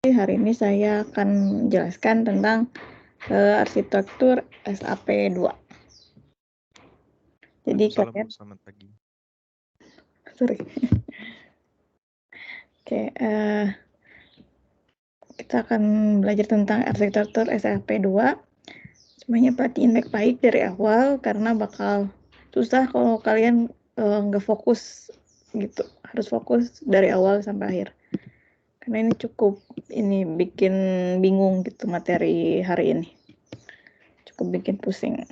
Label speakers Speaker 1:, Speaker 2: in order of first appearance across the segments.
Speaker 1: Hari ini saya akan menjelaskan tentang arsitektur SAP2. Jadi kalian
Speaker 2: selamat pagi.
Speaker 1: Sorry. Oke, kita akan belajar tentang arsitektur SAP2. Semuanya perhatiin baik-baik dari awal karena bakal susah kalau kalian nggak fokus gitu. Harus fokus dari awal sampai akhir. Karena ini cukup bikin bingung gitu materi hari ini. Cukup bikin pusing.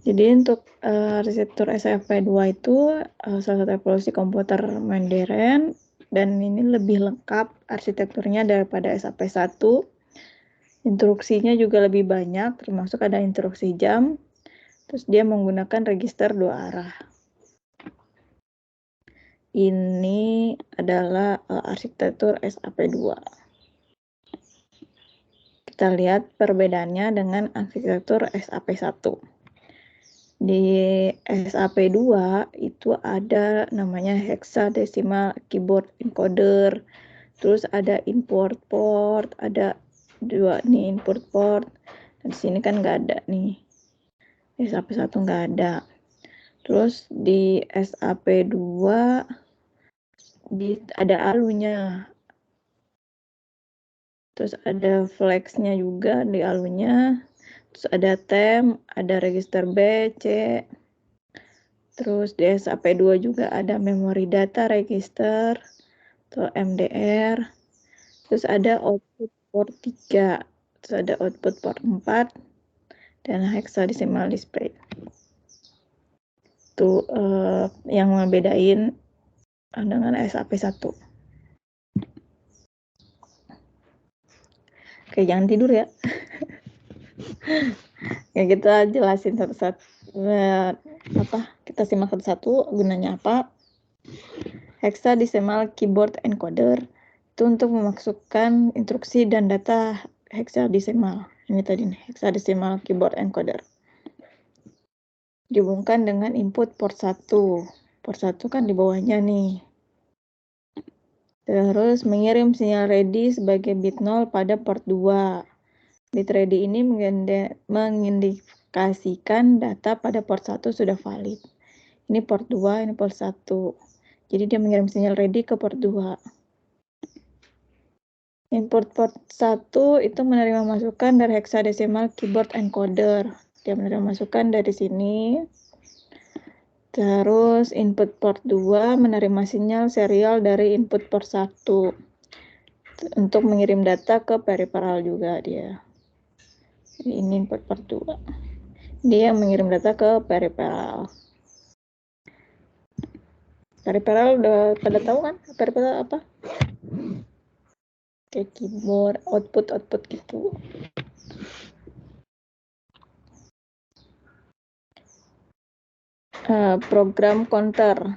Speaker 1: Jadi untuk arsitektur SAP2 itu salah satu evolusi komputer modern dan ini lebih lengkap arsitekturnya daripada SAP1. Instruksinya juga lebih banyak, termasuk ada instruksi jam. Terus dia menggunakan register 2 arah. Ini adalah arsitektur SAP2. Kita lihat perbedaannya dengan arsitektur SAP1. Di SAP2 itu ada namanya hexadecimal keyboard encoder, terus ada import port, ada 2 nih input port, dan di sini kan nggak ada nih, SAP1 nggak ada. Terus di SAP2 ada alunya, terus ada flexnya juga di alunya, terus ada temp, ada register B, C. Terus di SAP2 juga ada memori data register atau MDR. Terus ada output port 3, terus ada output port 4 dan hexadecimal display. Itu yang membedain dengan SAP1. Oke, jangan tidur ya. Ya, kita jelasin satu-satu. Kita simak satu-satu gunanya apa. Hexadecimal keyboard encoder itu untuk memasukkan instruksi dan data hexadecimal. Ini tadi nih, hexadecimal keyboard encoder. Dihubungkan dengan input port 1. Port 1 kan di bawahnya nih. Terus mengirim sinyal ready sebagai bit 0 pada port 2. Bit ready ini mengindikasikan data pada port 1 sudah valid. Ini port 2, ini port 1. Jadi dia mengirim sinyal ready ke port 2. Input port 1 itu menerima masukan dari hexadecimal keyboard encoder. Dia menerima masukan dari sini. Terus input port 2 menerima sinyal serial dari input port 1. Untuk mengirim data ke peripheral juga dia. Ini input port 2. Dia mengirim data ke peripheral. Peripheral udah pada tahu kan? Peripheral apa? Kayak keyboard, output gitu. Program counter.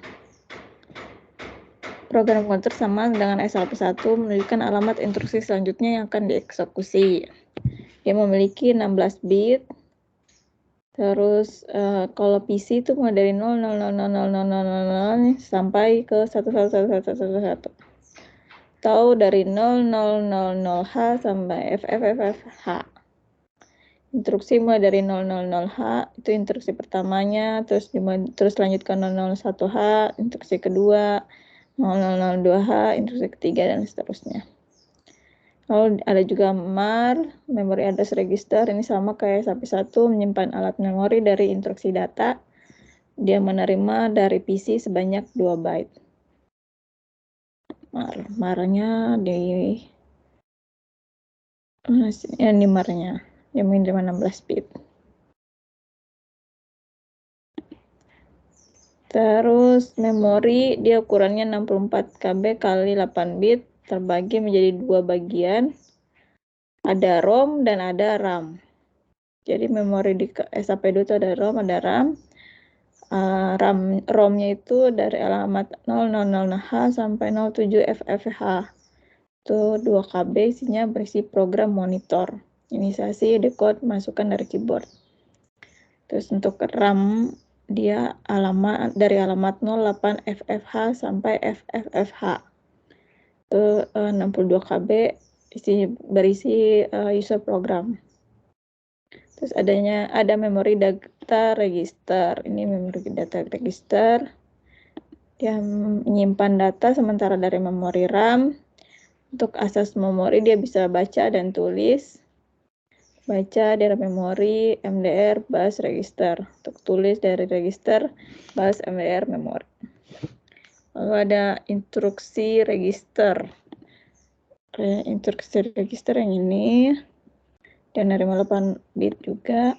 Speaker 1: Program counter sama dengan SAP1 menunjukkan alamat instruksi selanjutnya yang akan dieksekusi. Dia memiliki 16 bit. Terus kalau PC itu mulai dari 0000000 sampai ke 111111. Atau dari 0000H sampai FFFH. Instruksi mulai dari 000H itu instruksi pertamanya, terus lanjutkan 001H, instruksi kedua, 0002H, instruksi ketiga, dan seterusnya. Lalu ada juga MAR, Memory Address Register, ini sama kayak SAP1, menyimpan alat memori dari instruksi data. Dia menerima dari PC sebanyak 2 byte. MAR-nya di MAR-nya, yang menerima 16 bit. Terus memori dia ukurannya 64 KB kali 8 bit, terbagi menjadi 2 bagian. Ada ROM dan ada RAM. Jadi memori di SAP2 itu ada ROM, ada RAM. ROM-nya itu dari alamat 000H sampai 07FFH. Itu 2 KB, isinya berisi program monitor, inisiasi, decode, masukan dari keyboard. Terus untuk RAM dia dari alamat 08FFH sampai FFFH. Itu 62 KB berisi user program. Terus ada memori data register. Ini memori data register yang menyimpan data sementara dari memori RAM. Untuk akses memori dia bisa baca dan tulis. Baca dari memori MDR bus register. Untuk tulis dari register bus MDR memori. Lalu ada instruksi register. Instruksi register yang ini dan dari 8 bit juga.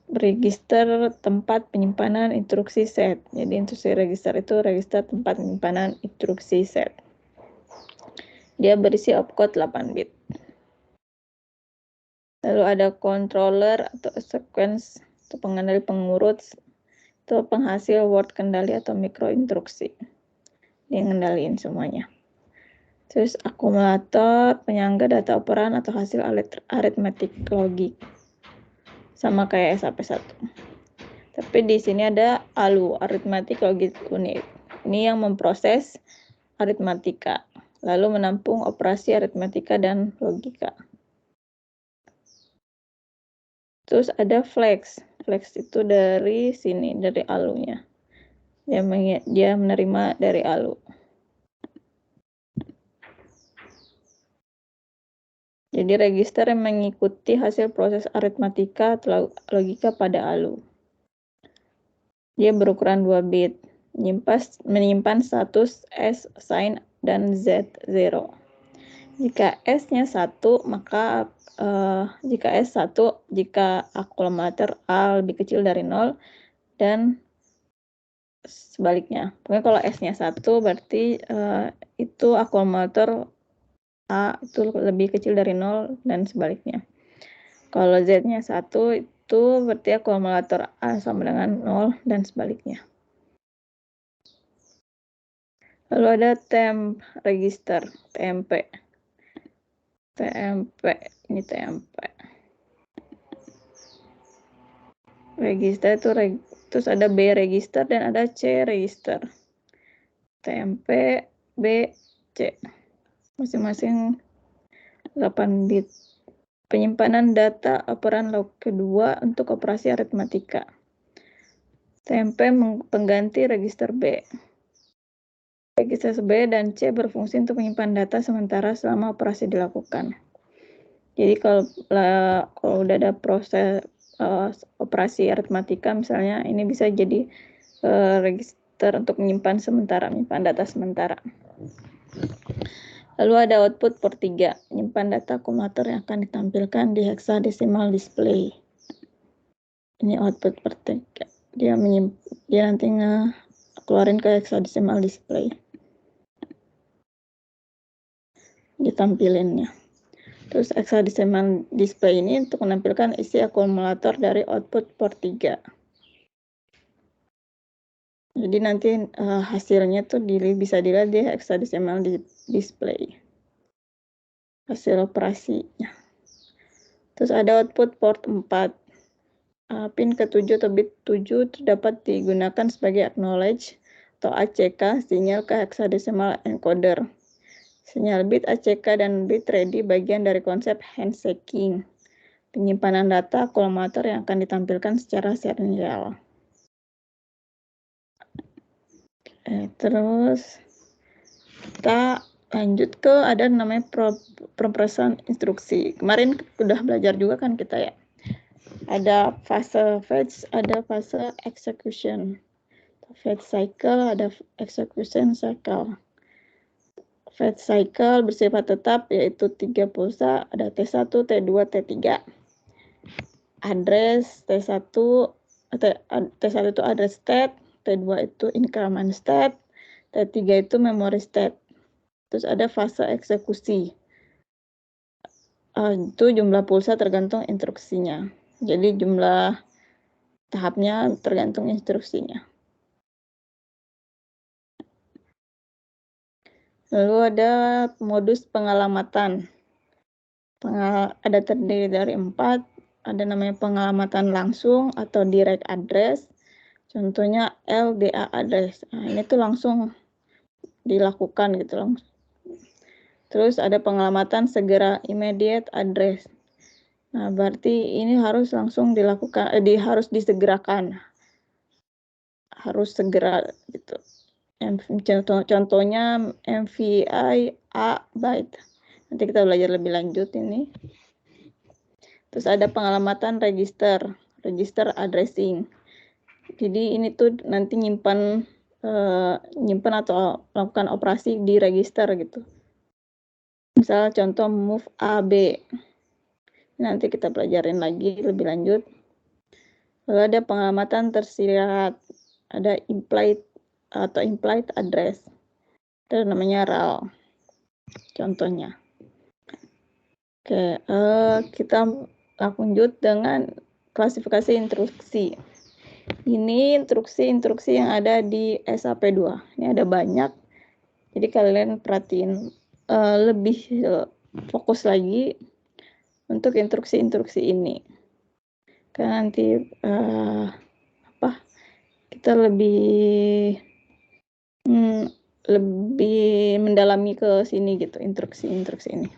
Speaker 1: Register tempat penyimpanan instruksi set. Jadi instruksi register itu register tempat penyimpanan instruksi set. Dia berisi opcode 8 bit. Lalu ada controller atau sequence atau pengendali pengurut atau penghasil word kendali atau mikro instruksi. Dia ngendaliin semuanya. Terus akumulator, penyangga data operan atau hasil aritmetik logik. Sama kayak SAP1. Tapi di sini ada ALU, Arithmetic Logic Unit. Ini yang memproses aritmatika, lalu menampung operasi aritmatika dan logika. Terus ada flex. Flex itu dari sini, dari ALU-nya. Dia menerima dari ALU. Jadi register yang mengikuti hasil proses aritmatika atau logika pada ALU. Dia berukuran 2 bit, menyimpan status S, sign, dan Z, 0. Jika S-nya 1, maka jika S1, jika akumulator A lebih kecil dari 0, dan sebaliknya. Pokoknya kalau S-nya 1, berarti itu akumulator A itu lebih kecil dari 0 dan sebaliknya. Kalau Z-nya 1 itu berarti akumulator A sama dengan 0 dan sebaliknya. Lalu ada temp register, TMP. Ini TMP. Register itu terus ada B register dan ada C register. TMP, B, C. Masing-masing 8 bit. Penyimpanan data operan log kedua untuk operasi aritmatika. TMP pengganti register B. Register B dan C berfungsi untuk menyimpan data sementara selama operasi dilakukan. Jadi kalau udah ada proses operasi aritmatika misalnya, ini bisa jadi register untuk menyimpan data sementara. Lalu ada output port 3, menyimpan data akumulator yang akan ditampilkan di hexadecimal display. Ini output port 3. Dia nanti keluarin ke hexadecimal display. Ditampilinnya. Terus hexadecimal display ini untuk menampilkan isi akumulator dari output port 3. Jadi nanti hasilnya tuh bisa dilihat di hexadecimal display. Hasil operasinya. Terus ada output port 4. Pin ke-7 atau bit 7 dapat digunakan sebagai acknowledge atau ACK sinyal ke hexadecimal encoder. Sinyal bit ACK dan bit ready bagian dari konsep handshaking, penyimpanan data akumulator yang akan ditampilkan secara serial. Terus kita lanjut ke ada namanya pemrosesan instruksi. Kemarin udah belajar juga kan kita ya. Ada fase fetch, ada fase execution. Fetch cycle, ada execution cycle. Fetch cycle bersifat tetap yaitu 3 pulsa, ada T1, T2, T3. Address T1 itu address state, T2 itu increment state, T3 itu memory state. Terus ada fase eksekusi. Itu jumlah pulsa tergantung instruksinya. Jadi jumlah tahapnya tergantung instruksinya. Lalu ada modus pengalamatan. Ada terdiri dari 4. Ada namanya pengalamatan langsung atau direct address. Contohnya LDA address. Nah, ini tuh langsung dilakukan gitu loh. Terus ada pengelamatan segera, immediate address. Nah, berarti ini harus langsung dilakukan, harus disegerakan. Harus segera gitu. Contohnya MVI A byte. Nanti kita belajar lebih lanjut ini. Terus ada pengelamatan register addressing. Jadi ini tuh nanti nyimpan atau melakukan operasi di register gitu. Misal contoh move AB. Nanti kita pelajarin lagi lebih lanjut. Lalu ada pengelamatan tersirat, ada implied address. Itu namanya RAL. Contohnya. Oke, kita lanjut dengan klasifikasi instruksi. Ini instruksi yang ada di SAP2. Ini ada banyak. Jadi kalian perhatiin lebih fokus lagi untuk instruksi ini. Karena nanti kita lebih mendalami ke sini gitu, instruksi ini.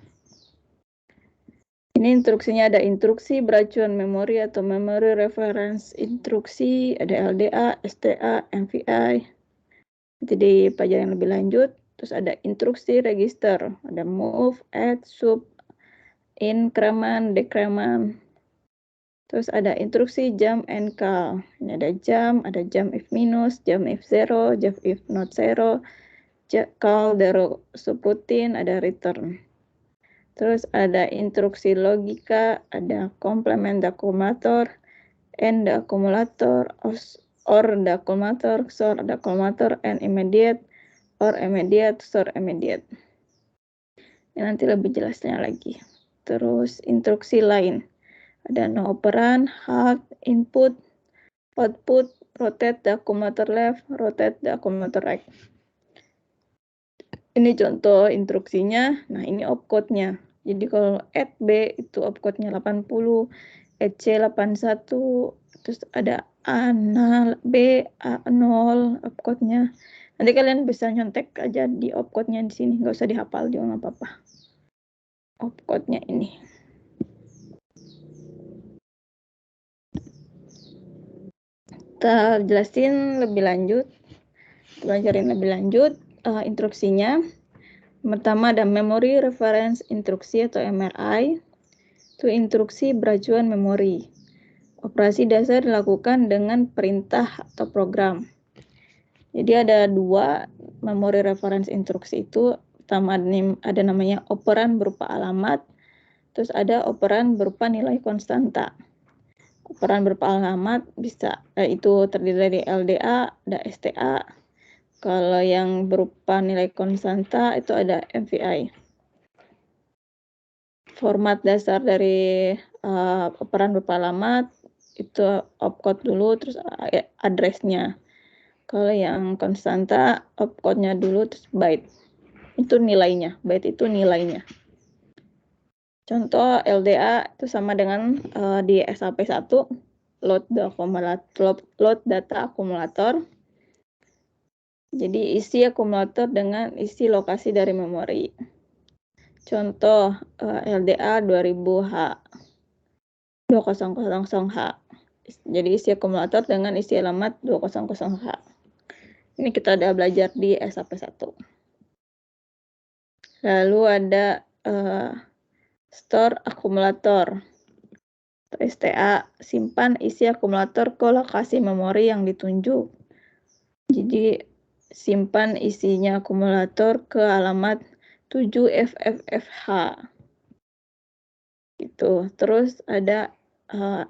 Speaker 1: Ini instruksinya ada instruksi beracuan memori atau memory reference instruksi, ada LDA, STA, MVI. Nanti di pelajaran lebih lanjut. Terus ada instruksi register, ada move, add, sub, increment, decrement. Terus ada instruksi jump and call. Ini ada jump if minus, jump if zero, jump if not zero, call the subroutine, ada return. Terus ada instruksi logika, ada complement the accumulator, end the accumulator, or the accumulator, store the accumulator, and immediate, or immediate, store immediate. Ini nanti lebih jelasnya lagi. Terus instruksi lain. Ada no operand, halt, input, output, rotate the accumulator left, rotate the accumulator right. Ini contoh instruksinya. Nah, ini opcode-nya. Jadi kalau add B itu opcode-nya 80, add C 81, terus ada A0, B, A0 opcode-nya. Nanti kalian bisa nyontek aja di opcode-nya di sini, nggak usah dihafal juga nggak apa-apa. Opcode-nya ini. Kita jelasin lebih lanjut, pelajarin lebih lanjut instruksinya. Pertama ada memory reference instruksi atau MRI. Itu instruksi beracuan memori. Operasi dasar dilakukan dengan perintah atau program. Jadi ada dua memory reference instruksi itu. Pertama ada namanya operan berupa alamat. Terus ada operan berupa nilai konstanta. Operan berupa alamat bisa itu terdiri dari LDA, ada STA. Kalau yang berupa nilai konstanta itu ada MVI. Format dasar dari operan berupa alamat itu opcode dulu, terus address-nya. Kalau yang konstanta, opcode-nya dulu, terus byte. Itu nilainya, byte itu nilainya. Contoh LDA itu sama dengan di SAP1, load data akumulator. Jadi isi akumulator dengan isi lokasi dari memori. Contoh LDA 2000H, 2000H. Jadi isi akumulator dengan isi alamat 200H. Ini kita udah belajar di SAP1. Lalu ada store akumulator. STA, simpan isi akumulator ke lokasi memori yang ditunjuk. Jadi simpan isinya akumulator ke alamat 7FFFH. Gitu. Terus ada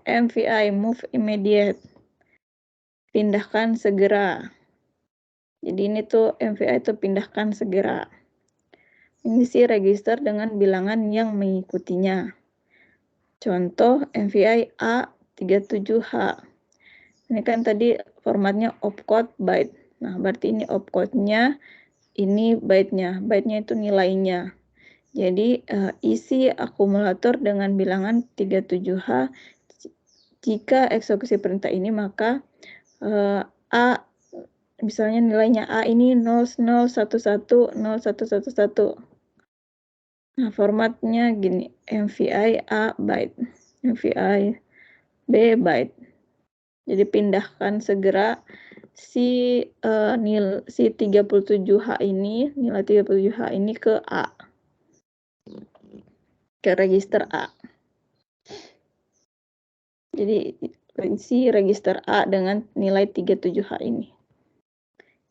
Speaker 1: MVI, move immediate. Pindahkan segera. Jadi ini tuh MVI itu pindahkan segera. Mengisi register dengan bilangan yang mengikutinya. Contoh MVI A37H. Ini kan tadi formatnya opcode byte. Nah, berarti ini opcode-nya, ini byte-nya. Byte-nya itu nilainya. Jadi isi akumulator dengan bilangan 37H. Jika eksekusi perintah ini, maka A misalnya nilainya A ini 001101111. Nah, formatnya gini, MVI A byte, MVI B byte. Jadi pindahkan segera si 37H ini, nilai 37H ini ke A. Ke register A. Jadi isi register A dengan nilai 37H ini.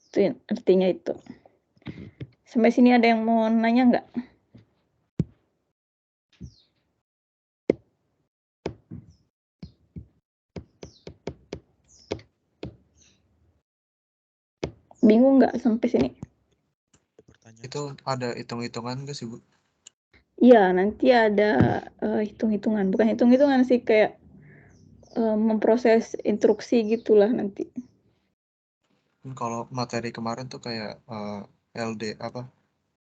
Speaker 1: Itu artinya itu. Sampai sini ada yang mau nanya nggak? Bingung nggak sampai sini?
Speaker 2: Itu ada hitung-hitungan nggak sih, Bu?
Speaker 1: Iya, nanti ada hitung-hitungan. Bukan hitung-hitungan sih, kayak memproses instruksi gitulah nanti.
Speaker 2: Kalau materi kemarin tuh kayak LD apa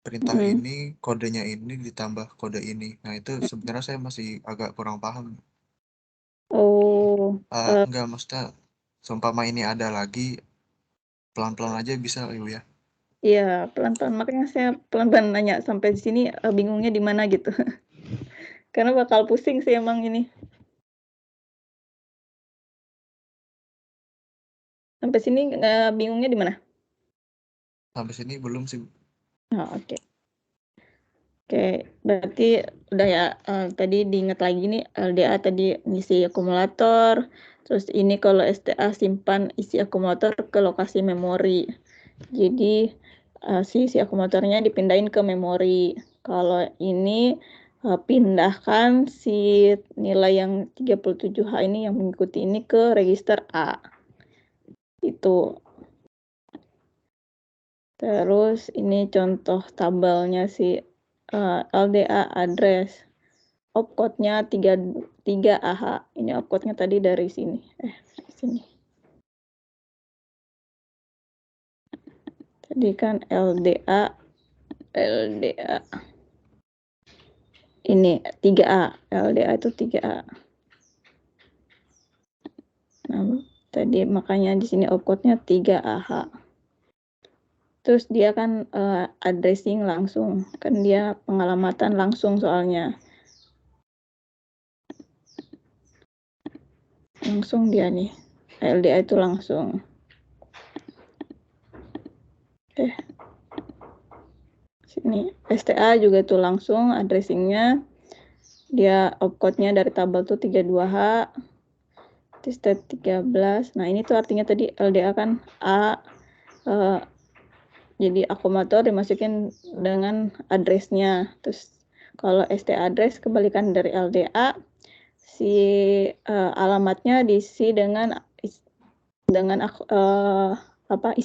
Speaker 2: perintah ini, kodenya ini ditambah kode ini. Nah, itu sebenarnya saya masih agak kurang paham.
Speaker 1: Oh,
Speaker 2: Enggak, maksudnya seumpama ini ada lagi, pelan-pelan aja bisa, Ibu ya?
Speaker 1: iya, pelan-pelan. Makanya saya pelan-pelan nanya sampai di sini bingungnya di mana gitu. Karena bakal pusing sih emang ini. Sampai sini bingungnya di mana?
Speaker 2: Sampai sini belum sih, Bu.
Speaker 1: Oh, oke. Oke, berarti udah ya, tadi diingat lagi nih, LDA tadi ngisi akumulator, terus ini kalau STA simpan isi akumulator ke lokasi memori. Jadi si akumulatornya dipindahin ke memori. Kalau ini pindahkan si nilai yang 37H ini yang mengikuti ini ke register A. Itu. Terus ini contoh tabelnya si LDA address. Opcode-nya 3AH. Ini opcode-nya tadi dari sini. Sini. Tadi kan LDA. Ini 3A. LDA itu 3A. Nah, tadi makanya di sini opcode-nya 3AH. Terus dia kan addressing langsung. Kan dia pengalamatan langsung soalnya. Langsung dia nih. LDA itu langsung. Sini STA juga itu langsung addressingnya, dia opcode-nya dari tabel tuh 32H, state 13. Nah ini tuh artinya tadi LDA kan A, jadi akumulator dimasukin dengan address-nya. Terus kalau STA address kebalikan dari LDA, si alamatnya diisi dengan isi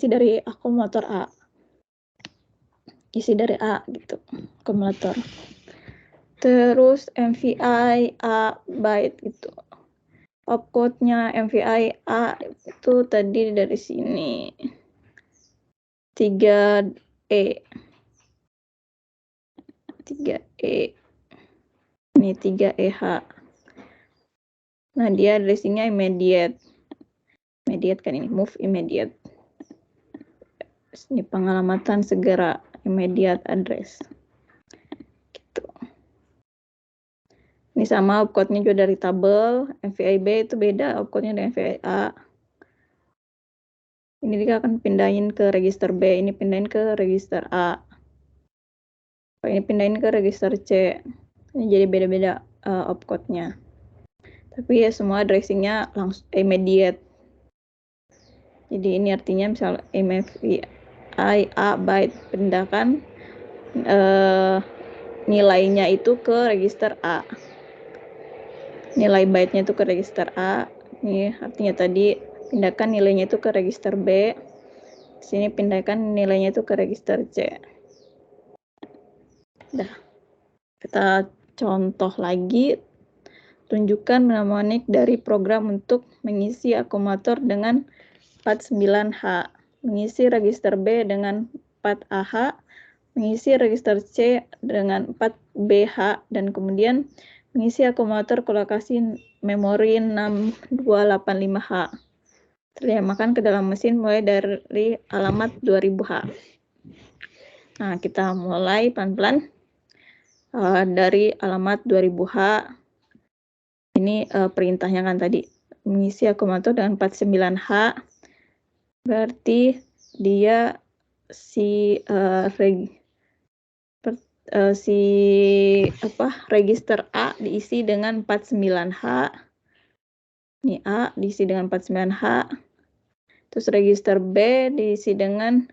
Speaker 1: dari akumulator A. Isi dari A gitu, akumulator. Terus MVI A byte gitu. Opcode-nya MVI A itu tadi dari sini 3E. 3E. Ini 3EH. Nah, dia addressing-nya immediate. Immediate kan ini, move immediate. Ini pengalamatan segera, immediate address. Gitu. Ini sama opcode-nya juga dari tabel, MVI B itu beda opcode-nya dengan MVI A. Ini dia akan pindahin ke register B, ini pindahin ke register A. Ini pindahin ke register C. Ini jadi beda-beda opcode-nya. Tapi ya semua addressing-nya langsung immediate. Jadi ini artinya misal MVI A byte pindahkan nilainya itu ke register A. Nilai byte-nya itu ke register A. Ini artinya tadi pindahkan nilainya itu ke register B. Sini pindahkan nilainya itu ke register C. Dah. Kita contoh lagi. Tunjukkan mnemonik dari program untuk mengisi akumulator dengan 49H, mengisi register B dengan 4AH, mengisi register C dengan 4BH, dan kemudian mengisi akumulator ke lokasi memori 6285H. terjemahkan ke dalam mesin mulai dari alamat 2000H. Nah, kita mulai pelan-pelan dari alamat 2000H. Ini perintahnya kan tadi, mengisi akumulator dengan 49H, berarti dia register A diisi dengan 49H. Ini A diisi dengan 49H. Terus register B diisi dengan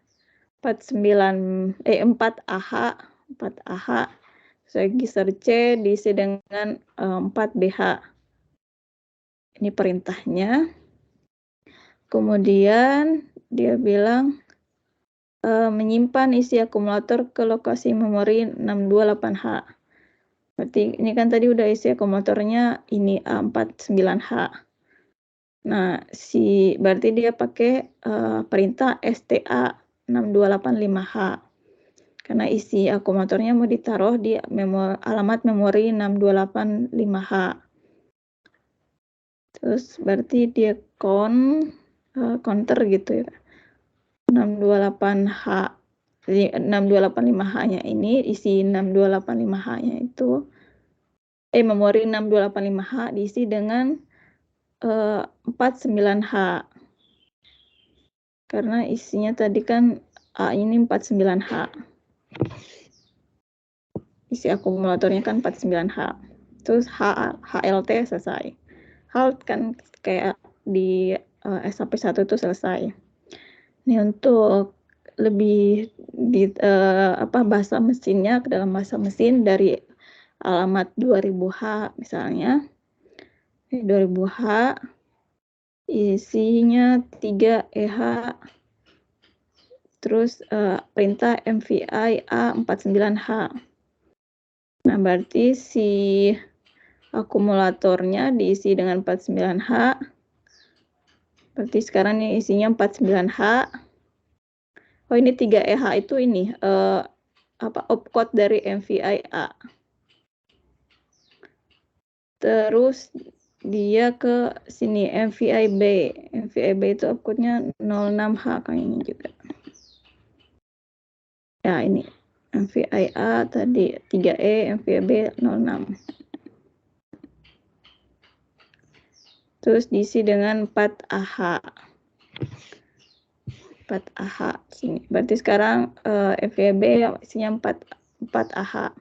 Speaker 1: 4AH. Terus register C diisi dengan 4BH. Ini perintahnya. Kemudian dia bilang menyimpan isi akumulator ke lokasi memori 628H. Berarti ini kan tadi udah isi akumulatornya ini A49H. Nah, berarti dia pakai perintah STA 6285H. Karena isi akumulatornya mau ditaruh di alamat memori 62885H. Terus berarti dia counter gitu ya. 628H. Jadi 6285H-nya ini, isi 6285H-nya itu, memori 6285H diisi dengan 49H. Karena isinya tadi kan A ini 49H. Isi akumulatornya kan 49H. Terus HLT selesai. HALT kan kayak di SAP1 itu selesai. Ini untuk lebih di bahasa mesinnya, ke dalam bahasa mesin dari alamat 2000H misalnya. 2000H isinya 3EH, terus perintah MVI A49H. Nah, berarti si akumulatornya diisi dengan 49H. Berarti sekarang ini isinya 49H. Oh, ini 3EH itu ini opcode dari MVI A. Terus dia ke sini MVI B. MVI B itu opcode-nya 06H kayaknya juga. Ya, ini MVI A tadi 3E, MVI B 06. Terus diisi dengan 4AH. 4AH sini. Berarti sekarang MVI B isinya 4AH.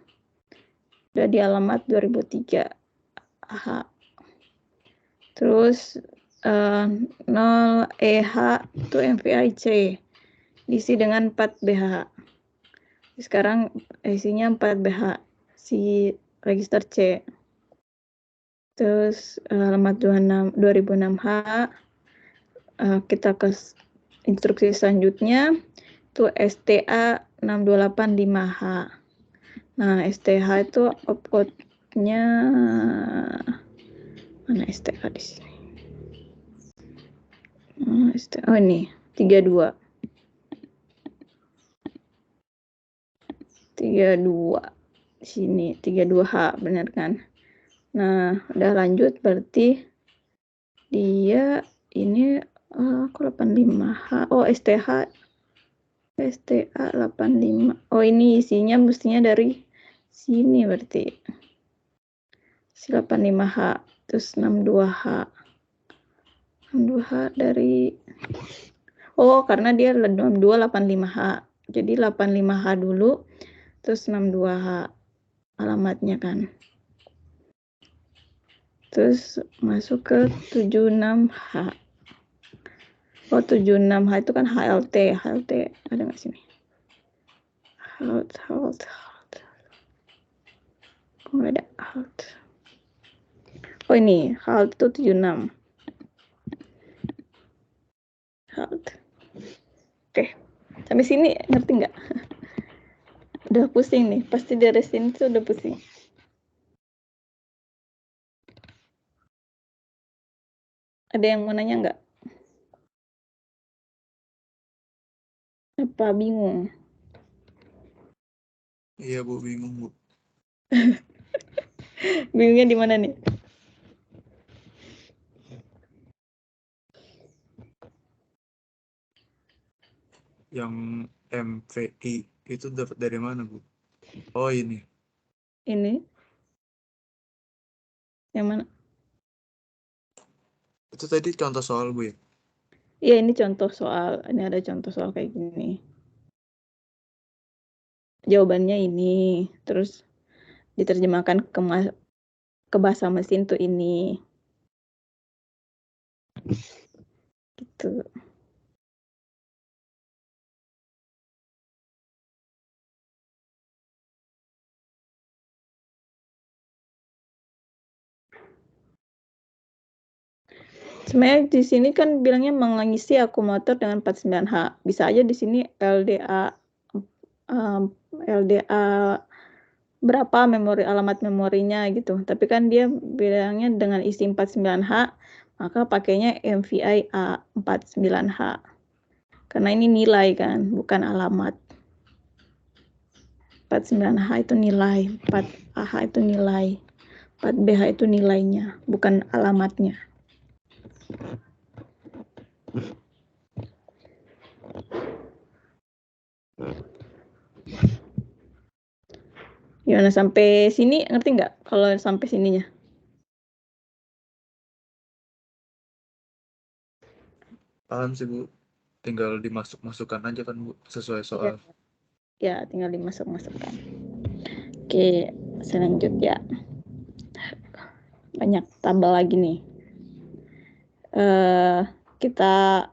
Speaker 1: Udah di alamat 2003 AH. Terus 0EH itu MVI C. Diisi dengan 4BH. Sekarang isinya 4BH. Si register C. Terus alamat 2006H. Kita ke instruksi selanjutnya. Itu STA 6285H. Nah, STH itu opcode-nya mana STH di sini? Oh, ini 32. 32 di sini 32H, benar kan? Nah, udah lanjut berarti dia ini 85H. Oh, STA 85. Oh, ini isinya mestinya dari sini berarti. Si 85H terus 62H. 62H dari karena dia 6285H. Jadi 85H dulu terus 62H alamatnya kan. Terus masuk ke 76H. Oh, 76H itu kan HLT. HLT ada nggak sini? HALT. Oh, nggak ada HALT. Oh, ini HALT itu 76. HALT. Oke. Sampai sini ngerti nggak? Udah pusing nih. Pasti dari sini tuh udah pusing. Ada yang mau nanya nggak? Apa bingung?
Speaker 2: Iya, Bu, bingung, Bu.
Speaker 1: Bingungnya di mana nih?
Speaker 2: Yang MVI itu dapat dari mana, Bu? Oh, ini.
Speaker 1: Ini. Yang mana?
Speaker 2: Itu tadi contoh soal, Bu ya?
Speaker 1: Iya, ini contoh soal. Ini ada contoh soal kayak gini. Jawabannya ini. Terus diterjemahkan ke bahasa mesin tuh ini. Gitu. Sebenarnya di sini kan bilangnya mengisi akumulator dengan 49H. Bisa aja di sini LDA berapa memori alamat memorinya gitu. Tapi kan dia bilangnya dengan isi 49H, maka pakainya MVI A49H. Karena ini nilai kan, bukan alamat. 49H itu nilai, 4AH itu nilai, 4BH itu nilainya, bukan alamatnya. Gimana sampai sini, ngerti nggak kalau sampai sininya?
Speaker 2: Paham sih, Bu. Tinggal dimasukkan aja kan, Bu, sesuai soal.
Speaker 1: Ya, tinggal dimasukkan. Oke, selanjut ya. Banyak tabel lagi nih. Kita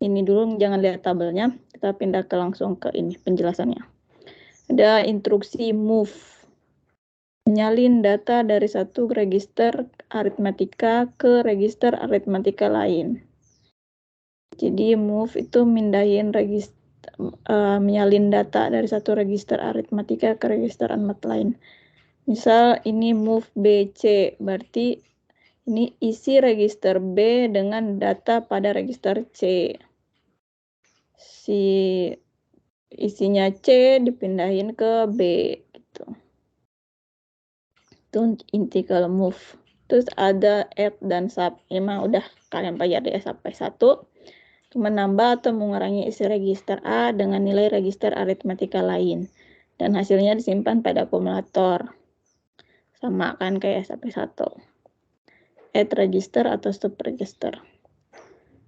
Speaker 1: ini dulu, jangan lihat tabelnya. Kita pindah langsung ke ini penjelasannya. Ada instruksi move. Menyalin data dari satu register aritmatika ke register aritmatika lain. Jadi move itu mindahin menyalin data dari satu register aritmatika ke register aritmatika lain. Misal ini move BC, berarti ini isi register B dengan data pada register C. Si isinya C dipindahin ke B gitu. Itu inti kalau move. Terus ada add dan sub. Emang udah kalian pelajari sampai 1. Menambah atau mengurangi isi register A dengan nilai register aritmatika lain. Dan hasilnya disimpan pada akumulator. Sama kan kayak sampai 1. Add register atau stop register.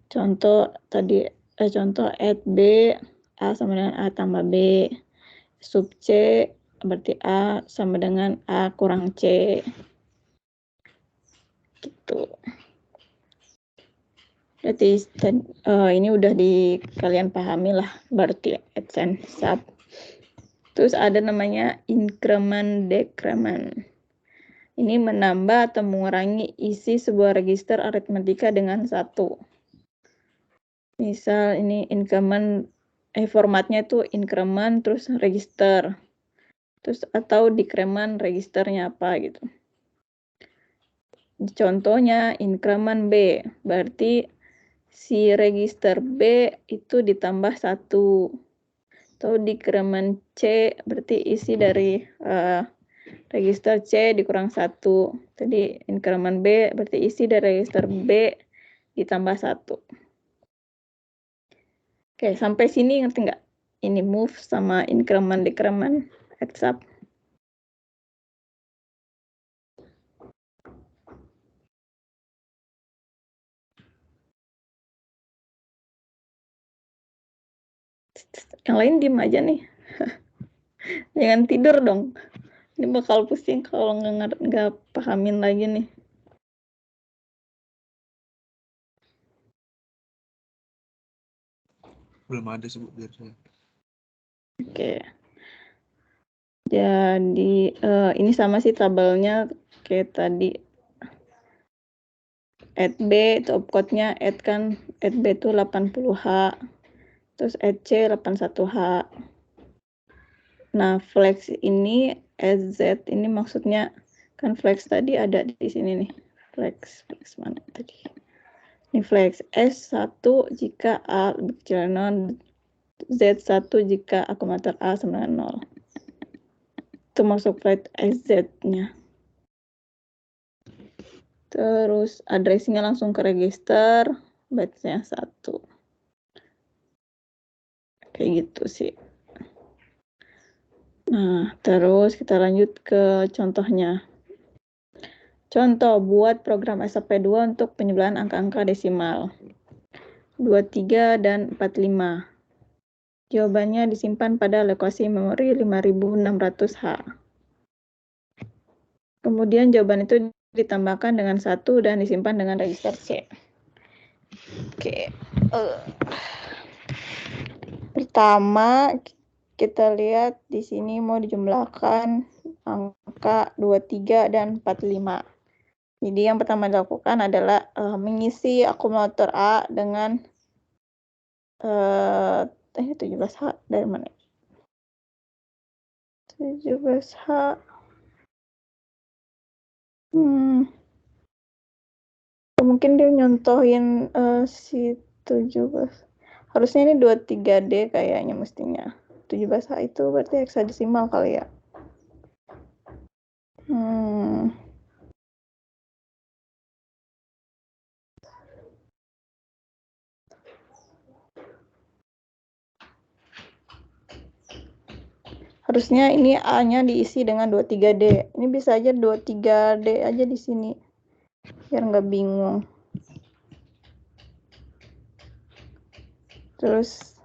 Speaker 1: Contoh tadi contoh add B, A sama dengan A tambah B. Sub C berarti A sama dengan A kurang C. Gitu. Berarti ini udah kalian pahami lah berarti add and sub. Terus ada namanya increment decrement. Ini menambah atau mengurangi isi sebuah register aritmatika dengan 1. Misal ini increment formatnya itu increment terus register. Terus atau decrement registernya apa gitu. Contohnya increment B, berarti si register B itu ditambah 1. Atau decrement C, berarti isi dari register C dikurang 1. Tadi increment B, berarti isi dari register B ditambah 1. Oke, sampai sini ngerti nggak? Ini move sama increment, decrement, add sub. Yang lain diem aja nih. Jangan tidur dong. Ini bakal pusing kalau nggak pahamin lagi nih.
Speaker 2: Belum ada sih, Bu, biar saya.
Speaker 1: Oke. Jadi ini sama sih tabelnya kayak tadi. Add B itu opcode-nya add kan, add B itu 80H. Terus add C 81H. Nah, flex ini SZ ini maksudnya kan flex tadi ada di sini nih. Flex mana tadi? Ini flex S1 jika A lebih kecil 0, Z1 jika akumulator A sama dengan 0. Itu masuk flex SZ-nya. Terus addressing-nya langsung ke register, bytes-nya 1. Kayak gitu sih. Nah, terus kita lanjut ke contohnya. Contoh, buat program SAP2 untuk penyebelahan angka-angka desimal. 23 dan 45. Jawabannya disimpan pada lokasi memori 5600H. Kemudian jawaban itu ditambahkan dengan 1 dan disimpan dengan register C. Oke. Pertama, kita lihat di sini mau dijumlahkan angka 23 dan 45. Jadi yang pertama dilakukan adalah mengisi akumulator A dengan 17H dari mana? 17H. Mungkin dia nyontohin si 17. Harusnya ini 23D kayaknya mestinya. 17H itu berarti heksadesimal kali ya. Harusnya ini A-nya diisi dengan 23D. Ini bisa aja 23D aja di sini. Biar nggak bingung. Terus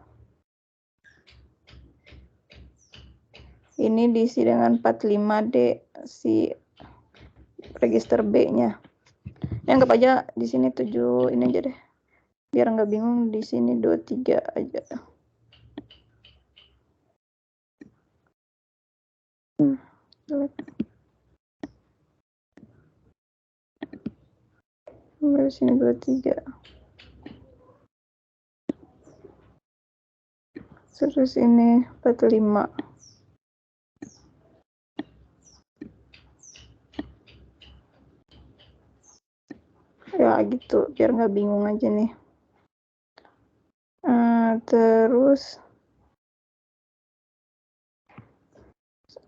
Speaker 1: ini diisi dengan 45D si register B-nya. Anggap aja di sini 7 ini aja deh. Biar nggak bingung di sini 23 aja. Di sini 23. Terus ini 45. Ya gitu, biar nggak bingung aja nih. Terus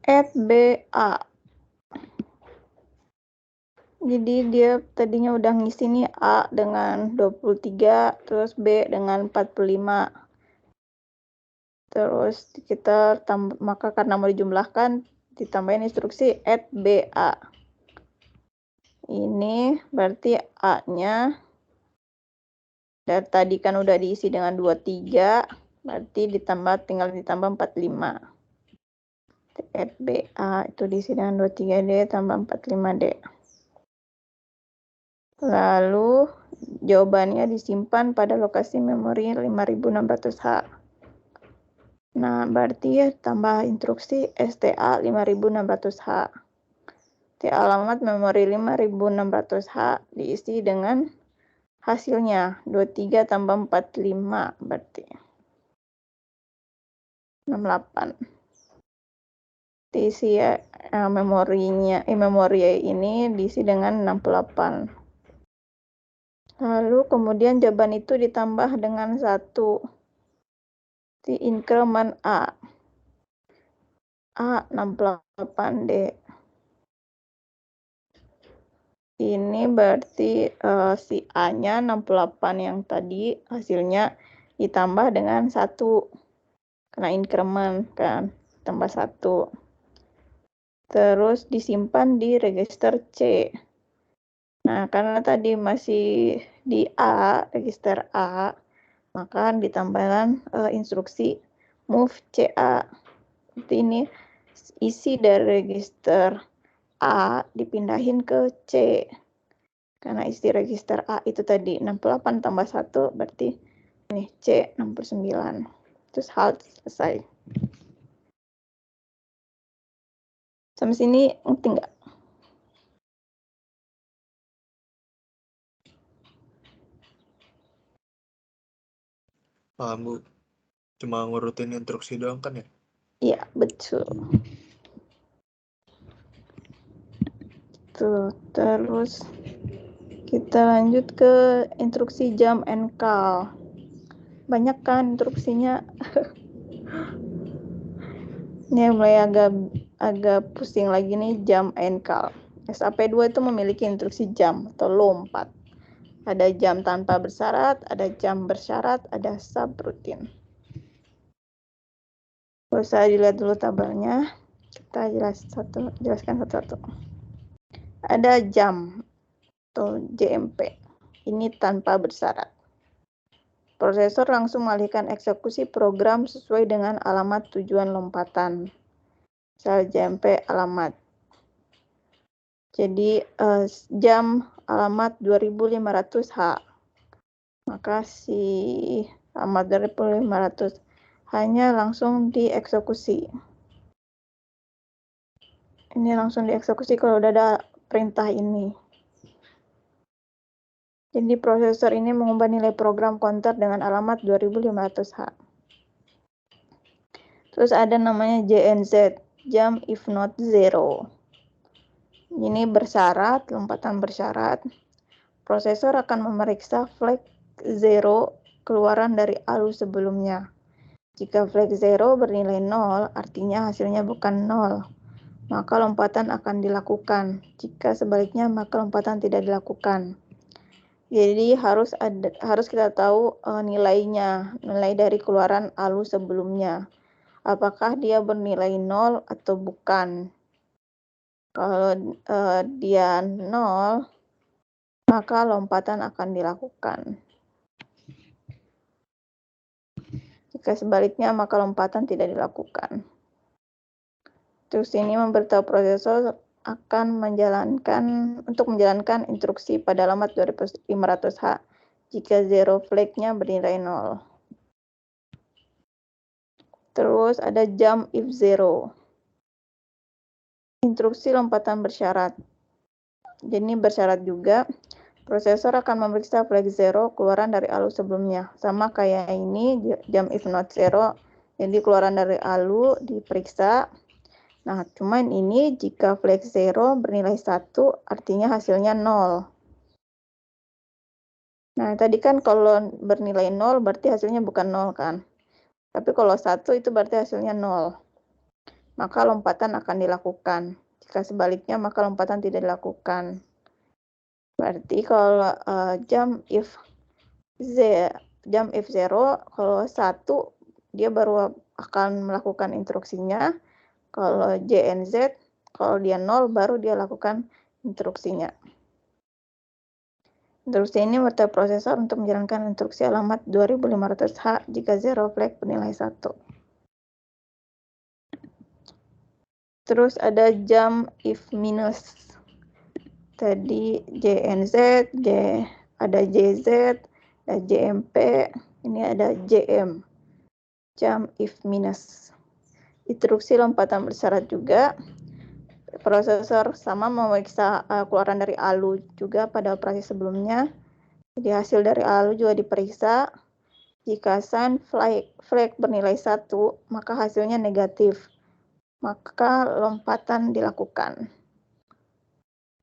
Speaker 1: add BA. Jadi dia tadinya udah ngisi nih A dengan 23, terus B dengan 45. Terus kita maka karena mau dijumlahkan, ditambahin instruksi add BA. Ini berarti A-nya dari tadi kan udah diisi dengan 23, berarti tinggal ditambah 45. Add BA itu diisi dengan 23D tambah 45D. Lalu jawabannya disimpan pada lokasi memori 5600H. Nah, berarti ya tambah instruksi STA 5600H. Di alamat memori 5600H diisi dengan hasilnya 23 tambah 45 berarti 68. Diisi memori ini diisi dengan 68. Lalu kemudian jawaban itu ditambah dengan 1 di increment A 68D. Ini berarti si A-nya 68 yang tadi hasilnya ditambah dengan 1 karena increment kan, tambah 1. Terus disimpan di register C. Nah, karena tadi masih di A, register A, maka ditambahkan instruksi move CA. Seperti ini, isi dari register A dipindahin ke C. Karena isi register A itu tadi 68 tambah 1, berarti ini C 69. Terus hal selesai. Sampai sini ngerti nggak?
Speaker 2: Paham, Bu. Cuma ngurutin instruksi doang kan ya?
Speaker 1: Iya, betul. Tuh, terus kita lanjut ke instruksi jump and call. Banyak kan instruksinya. Ini mulai agak pusing lagi nih jump and call. SAP2 itu memiliki instruksi jump atau lompat. Ada jump tanpa bersyarat, ada jump bersyarat, ada subroutine. Gak usah dilihat dulu tabelnya, kita jelaskan satu-satu. Ada jam atau JMP, ini tanpa bersyarat. Prosesor langsung mengalihkan eksekusi program sesuai dengan alamat tujuan lompatan. Misal JMP alamat. Jadi jam alamat 2500H. Maka si alamat 2500 hanya langsung dieksekusi. Ini langsung dieksekusi kalau udah ada perintah ini. Jadi prosesor ini mengubah nilai program counter dengan alamat 2500H. Terus ada namanya JNZ, jump if not zero. Ini bersyarat, lompatan bersyarat. Prosesor akan memeriksa flag 0 keluaran dari ALU sebelumnya. Jika flag 0 bernilai 0, artinya hasilnya bukan 0, maka lompatan akan dilakukan. Jika sebaliknya, maka lompatan tidak dilakukan. Jadi harus kita tahu nilainya, nilai dari keluaran ALU sebelumnya. Apakah dia bernilai 0 atau bukan. Kalau dia 0, maka lompatan akan dilakukan. Jika sebaliknya, maka lompatan tidak dilakukan. Terus ini memberitahu prosesor akan menjalankan instruksi pada alamat 2500H jika zero flag-nya bernilai 0. Terus ada jump if zero. Instruksi lompatan bersyarat. Jadi bersyarat juga. Prosesor akan memeriksa flag 0 keluaran dari ALU sebelumnya. Sama kayak ini, jump if not zero. Jadi keluaran dari ALU diperiksa. Nah, cuman ini jika flag 0 bernilai 1, artinya hasilnya 0. Nah, tadi kan kalau bernilai 0 berarti hasilnya bukan 0 kan. Tapi kalau 1 itu berarti hasilnya 0. Maka lompatan akan dilakukan. Jika sebaliknya, maka lompatan tidak dilakukan. Berarti kalau jump if 0, kalau 1 dia baru akan melakukan instruksinya. Kalau JNZ, kalau dia 0 baru dia lakukan instruksinya. Instruksi ini memberitahu prosesor untuk menjalankan instruksi alamat 2500H jika zero flag bernilai 1. Terus ada jump if minus. Tadi JNZ, ada JZ, ada JMP, ini ada JM. Jump if minus. Instruksi lompatan bersyarat juga. Prosesor sama memeriksa keluaran dari ALU juga pada operasi sebelumnya. Jadi hasil dari ALU juga diperiksa. Jika sign flag bernilai 1, maka hasilnya negatif. Maka lompatan dilakukan.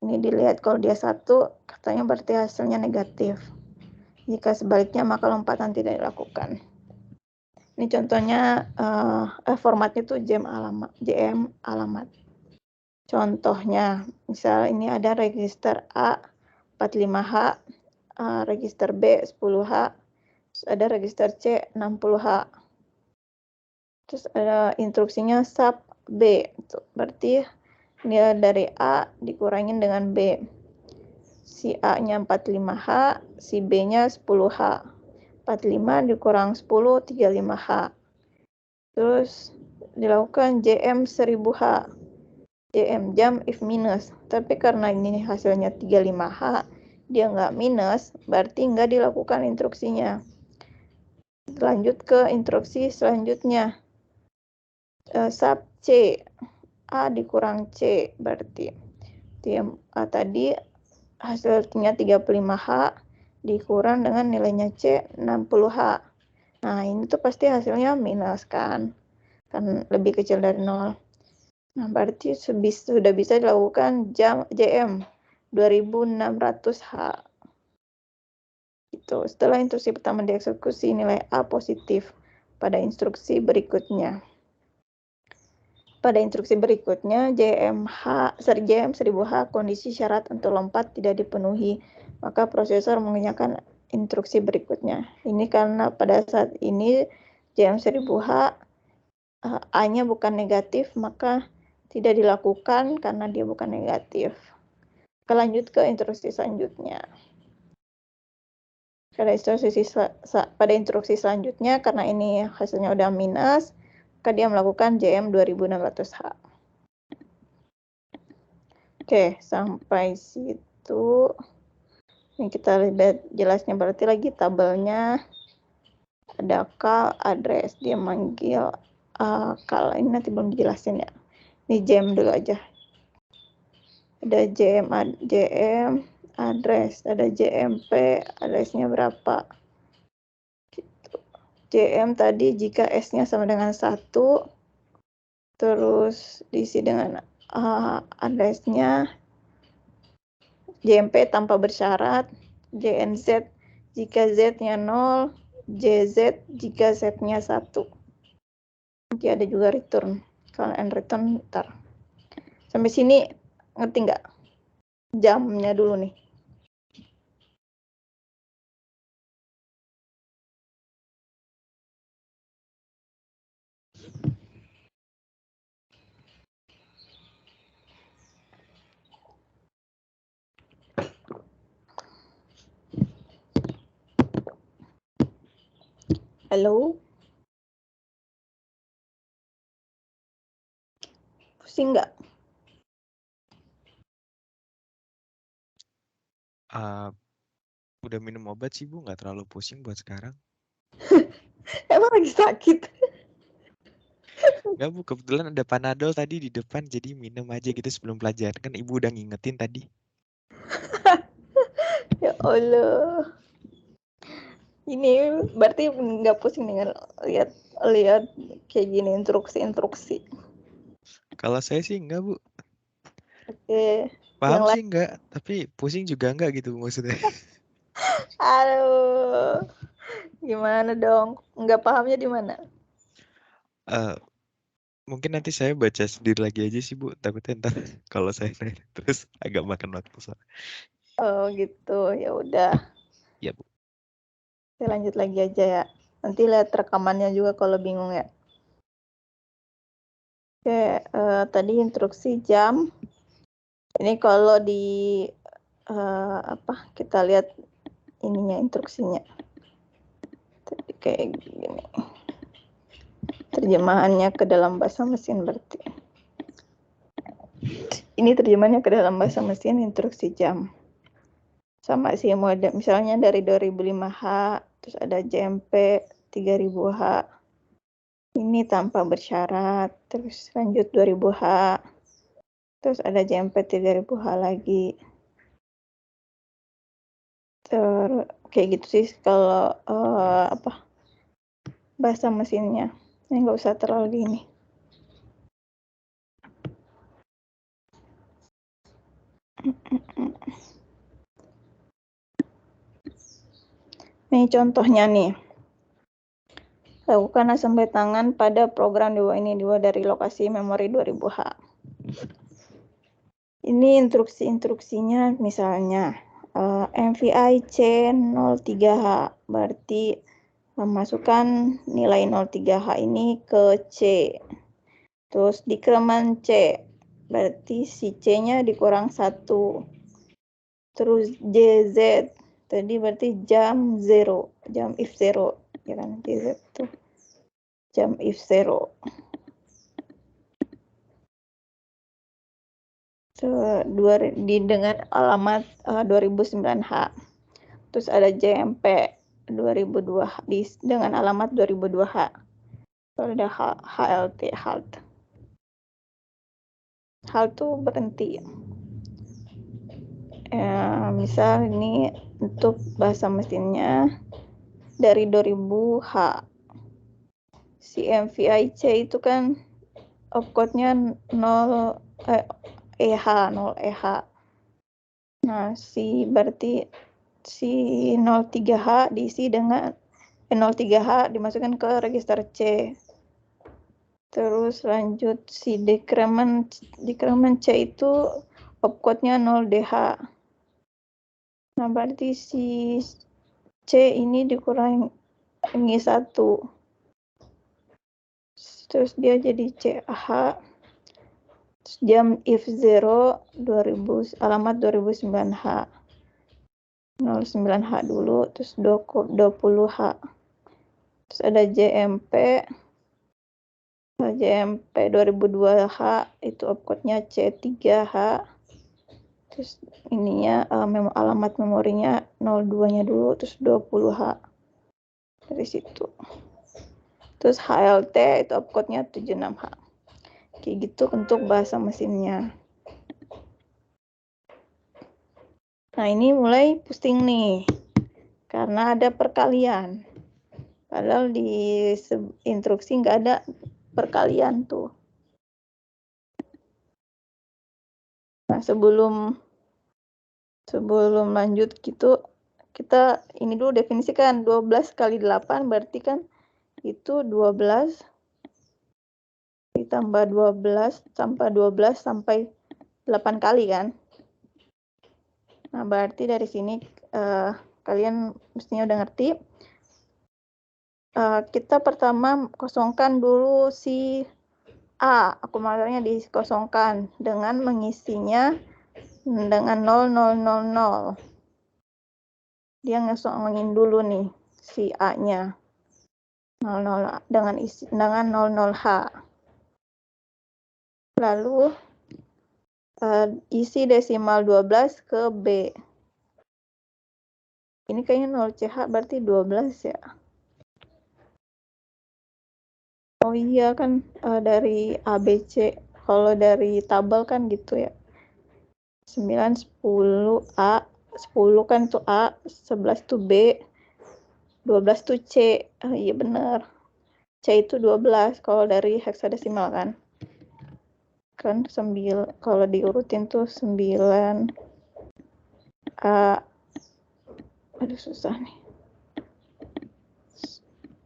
Speaker 1: Ini dilihat kalau dia 1, katanya berarti hasilnya negatif. Jika sebaliknya, maka lompatan tidak dilakukan. Ini contohnya formatnya itu JM alamat. Contohnya, misal ini ada register A 45H, register B 10H, terus ada register C 60H. Terus ada instruksinya sub B, berarti nilai dari A dikurangin dengan B. Si A-nya 45H, si B-nya 10H. 45 dikurang 10, 35H. Terus dilakukan JM 1000H. JM, jump if minus. Tapi karena ini hasilnya 35H, dia nggak minus, berarti nggak dilakukan instruksinya. Lanjut ke instruksi selanjutnya. Sub C. A dikurang C berarti tadi hasilnya 35H dikurang dengan nilainya C 60H. Nah, ini tuh pasti hasilnya minus kan lebih kecil dari 0. Nah, berarti sudah bisa dilakukan JM 2600H. Itu setelah instruksi pertama dieksekusi, nilai A positif pada instruksi berikutnya. Pada instruksi berikutnya, JM 1000H kondisi syarat untuk lompat tidak dipenuhi, maka prosesor mengerjakan instruksi berikutnya. Ini karena pada saat ini JM 1000H A-nya bukan negatif, maka tidak dilakukan karena dia bukan negatif. Kita lanjut ke instruksi selanjutnya. Pada instruksi selanjutnya, karena ini hasilnya udah minus, maka dia melakukan JM 2600H. Oke, sampai situ. Ini kita lihat jelasnya, berarti lagi tabelnya. Ada call, address, dia manggil call. Ini nanti belum dijelasin ya. Ini JM dulu aja. Ada JM address, ada JMP, addressnya berapa. Gitu. JM tadi jika S-nya sama dengan 1, terus diisi dengan addressnya. JMP tanpa bersyarat, JNZ jika Z-nya 0, JZ jika Z-nya 1. Nanti ada juga return. Kalian return ntar. Sampai sini ngerti nggak? Jamnya dulu nih. Halo? Pusing nggak?
Speaker 3: Udah minum obat sih Bu, nggak terlalu pusing buat sekarang.
Speaker 1: Emang lagi sakit?
Speaker 3: Nggak Bu, kebetulan ada Panadol tadi di depan, jadi minum aja gitu sebelum pelajaran. Kan Ibu udah ngingetin tadi.
Speaker 1: Ya Allah. Ini berarti nggak pusing dengan lihat kayak gini instruksi.
Speaker 3: Kalau saya sih enggak Bu.
Speaker 1: Oke.
Speaker 3: Paham
Speaker 1: Yang
Speaker 3: sih enggak, tapi pusing juga enggak gitu maksudnya.
Speaker 1: Aduh. Gimana dong? Nggak pahamnya di mana?
Speaker 3: Mungkin nanti saya baca sendiri lagi aja sih Bu. Takutnya ntar kalau saya nanya terus agak makan waktu soalnya.
Speaker 1: Oh gitu. Ya udah.
Speaker 3: Ya Bu.
Speaker 1: Saya lanjut lagi aja ya. Nanti lihat rekamannya juga kalau bingung ya. Oke, tadi instruksi jam. Ini kalau di kita lihat ininya instruksinya. Tadi kayak gini. Terjemahannya ke dalam bahasa mesin berarti. Ini terjemahannya ke dalam bahasa mesin instruksi jam. Sama sih mode, misalnya dari 2005H, terus ada JMP 3000H. Ini tanpa bersyarat, terus lanjut 2000H. Terus ada JMP 3000H lagi. Kayak gitu sih kalau bahasa mesinnya. Ini nggak usah terlalu ini. Nih contohnya nih. Lakukan assembly tangan pada program di bawah ini, dari lokasi memori 2000H. Ini instruksinya misalnya MVI C03H, berarti memasukkan nilai 03H ini ke C. Terus dikreman C, berarti si C-nya dikurang 1. Terus JZ, tadi berarti jam 0, jam if 0. Ya kan, JZ tuh. Jam if 0. Dengan alamat 2009H. Terus ada JMP 2002 dengan alamat 2002H. Terus ada HLT, halt. Halt tuh berhenti. Misal ini untuk bahasa mesinnya dari 2000H. Si MVIC itu kan opcode-nya 0 EH. Nah, berarti si 03H diisi dengan 03H dimasukkan ke register C. Terus lanjut si decrement C itu opcode-nya 0DH. Nah, berarti si C ini dikurangi 1. terus dia jadi CH, terus jam if 0 2000 alamat 2009H 09H dulu, terus 20H, terus ada JMP 2002H itu opcode-nya C3H, terus ininya alamat memorinya 02-nya dulu, terus 20H dari situ. Terus HLT itu opcode-nya 76H. Kayak gitu untuk bahasa mesinnya. Nah, ini mulai pusing nih. Karena ada perkalian. Padahal di instruksi nggak ada perkalian tuh. Nah, sebelum lanjut gitu, kita ini dulu definisikan 12 kali 8 berarti kan itu 12 ditambah 12 sampai 8 kali kan. Nah, berarti dari sini kalian mestinya udah ngerti. Kita pertama kosongkan dulu si A, akumulatornya dikosongkan dengan mengisinya dengan 0000. Dia ngosongin dulu nih si A-nya. 00 dengan 00H. Lalu isi desimal 12 ke B. Ini kayaknya 0CH berarti 12 ya. Oh iya kan dari ABC. Kalau dari tabel kan gitu ya. 9, 10 A, 10 kan tuh A, 11 tuh B, 12 tuh C. Iya bener. C itu 12 kalau dari heksadesimal kan. Kan 9, kalau diurutin tuh 9 A. Aduh susah nih.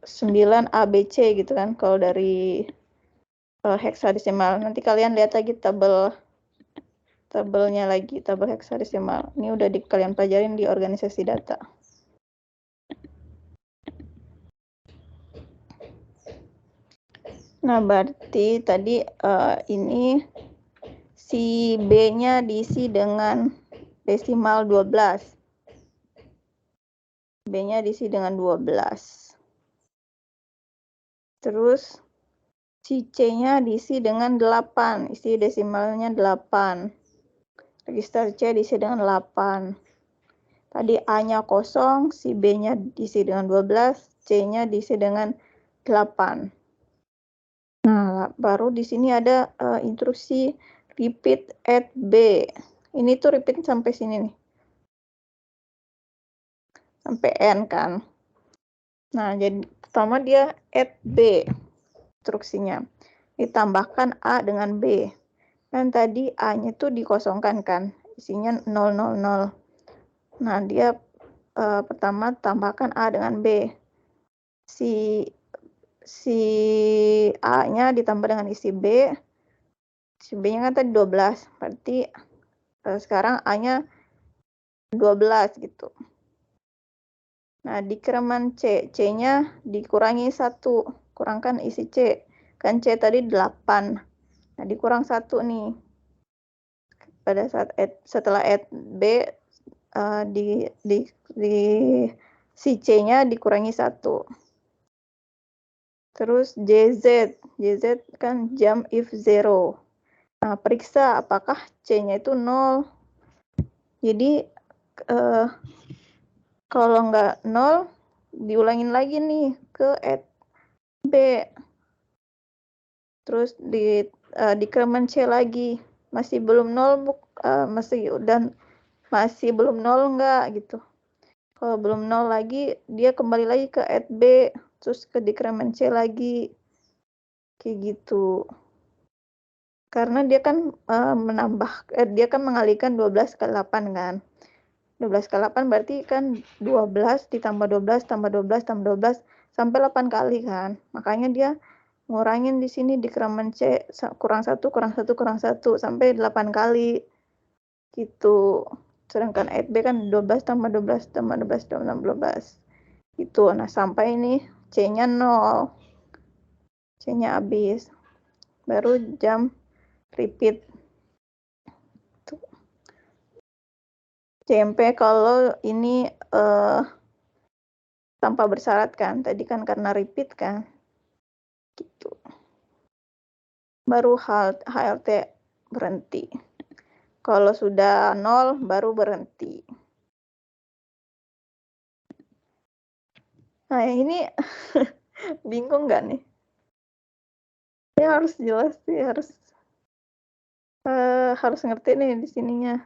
Speaker 1: 9 ABC gitu kan kalau dari heksadesimal. Nanti kalian lihat lagi tabelnya lagi, tabel heksadesimal. Ini udah kalian pelajarin di organisasi data. Nah, berarti tadi ini si B-nya diisi dengan desimal 12. B-nya diisi dengan 12. Terus si C-nya diisi dengan 8. Isi desimalnya 8. Register C diisi dengan 8. Tadi A-nya kosong, si B-nya diisi dengan 12, C-nya diisi dengan 8. Nah, baru di sini ada instruksi repeat at B. Ini tuh repeat sampai sini nih. Sampai N kan. Nah, jadi pertama dia add B instruksinya. Ditambahkan A dengan B. Kan tadi A-nya tuh dikosongkan kan. Isinya 000. Nah, dia pertama tambahkan A dengan B. Si A-nya ditambah dengan isi B. Si B-nya kan tadi 12. Berarti sekarang A-nya 12 gitu. Nah, dikreman C. C-nya dikurangi 1. Kurangkan isi C. Kan C tadi 8. Nah, dikurang 1 nih. Pada saat setelah add B, si C-nya dikurangi 1. Terus JZ. JZ kan jump if 0. Nah, periksa apakah C-nya itu 0. Jadi, kalau nggak 0, diulangin lagi nih ke add B. Terus dikremen C lagi. Masih belum 0, masih belum 0 enggak gitu. Kalau belum 0 lagi, dia kembali lagi ke add B. Terus ke dikremen C lagi. Kayak gitu. Karena dia kan dia kan mengalihkan 12 ke 8 kan. 12 ke 8 berarti kan 12 ditambah 12 tambah 12 tambah 12 sampai 8 kali kan. Makanya dia ngurangin di sini dikremen C kurang 1 kurang 1 kurang 1 sampai 8 kali. Gitu. Sedangkan add B kan 12 tambah 12 tambah 12 tambah 12. Gitu. Nah, sampai ini C-nya 0. C-nya habis. Baru jam repeat. Tuh. CMP kalau ini tanpa bersyarat kan. Tadi kan karena repeat kan. Gitu. Baru HLT berhenti. Kalau sudah 0 baru berhenti. Nah, ini bingung nggak nih? Ini harus jelas sih, harus ngerti nih di sininya.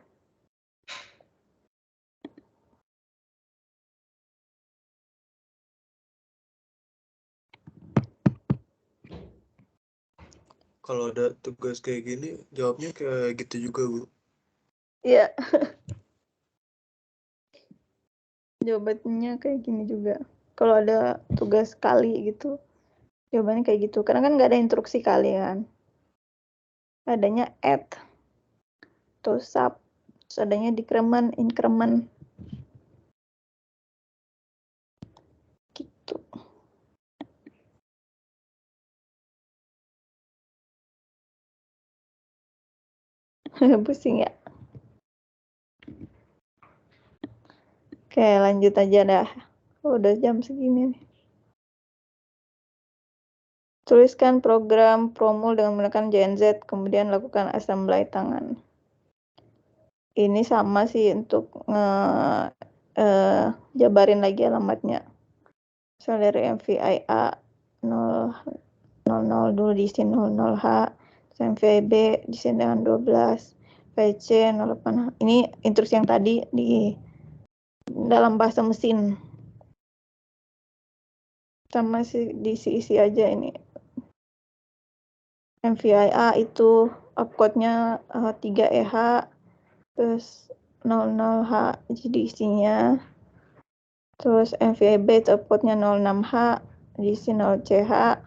Speaker 2: Kalau ada tugas kayak gini, jawabnya kayak gitu juga, Bu.
Speaker 1: Iya. Jawabannya kayak gini juga. Kalau ada tugas kali gitu, jawabannya kayak gitu. Karena kan nggak ada instruksi kali kan. Adanya add, terus sub, terus adanya decrement, increment. Gitu. Pusing ya. Oke, lanjut aja dah. Udah jam segini nih. Tuliskan program Promul dengan menggunakan JNZ, kemudian lakukan assembly tangan. Ini sama sih untuk jabarin lagi alamatnya. Misal dari MVIA 000 dulu diisi 00H, MVIB diisi dengan 12, VC 08H. Ini instruksi yang tadi di dalam bahasa mesin. Sama sih diisi aja ini. MVIA itu opcode-nya 3EH, terus 00H jadi isinya. Terus MVIB itu opcode-nya 06H, diisi 0CH.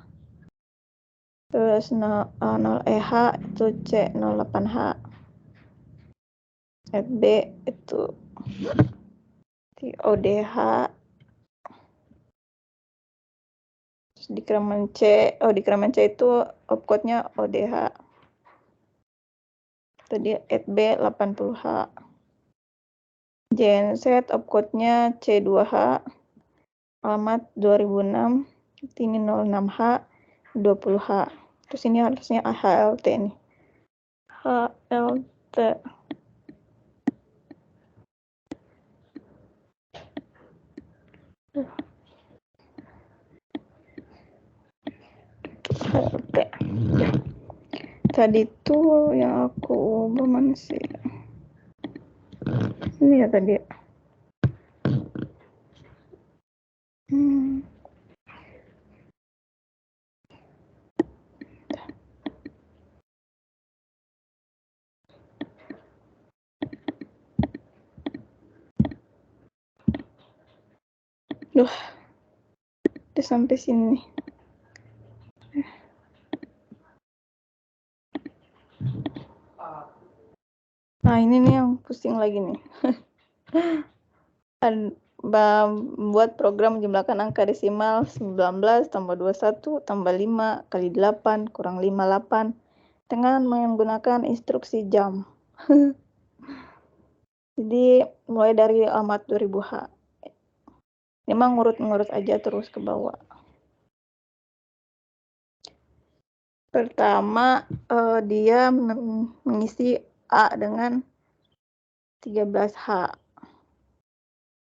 Speaker 1: Terus 0EH itu C08H. B itu ODH. Terus decrement C itu opcode-nya ODH. Tadi B 80H. JNZ opcode-nya C2H. Alamat 2006. Ini 06H 20H. Terus ini harusnya HLT nih. HLT. HLT. Tadi tuh yang aku ubah mana sih? Ini ya tadi. Duh, udah sampai sini. Nah, ini nih yang pusing lagi nih. Buat program menjumlahkan angka desimal 19 tambah 21 tambah 5 kali 8 kurang 58 dengan menggunakan instruksi jam. Jadi mulai dari alamat 2000H. Memang ngurut-ngurut aja terus ke bawah. Pertama dia mengisi A dengan 13H.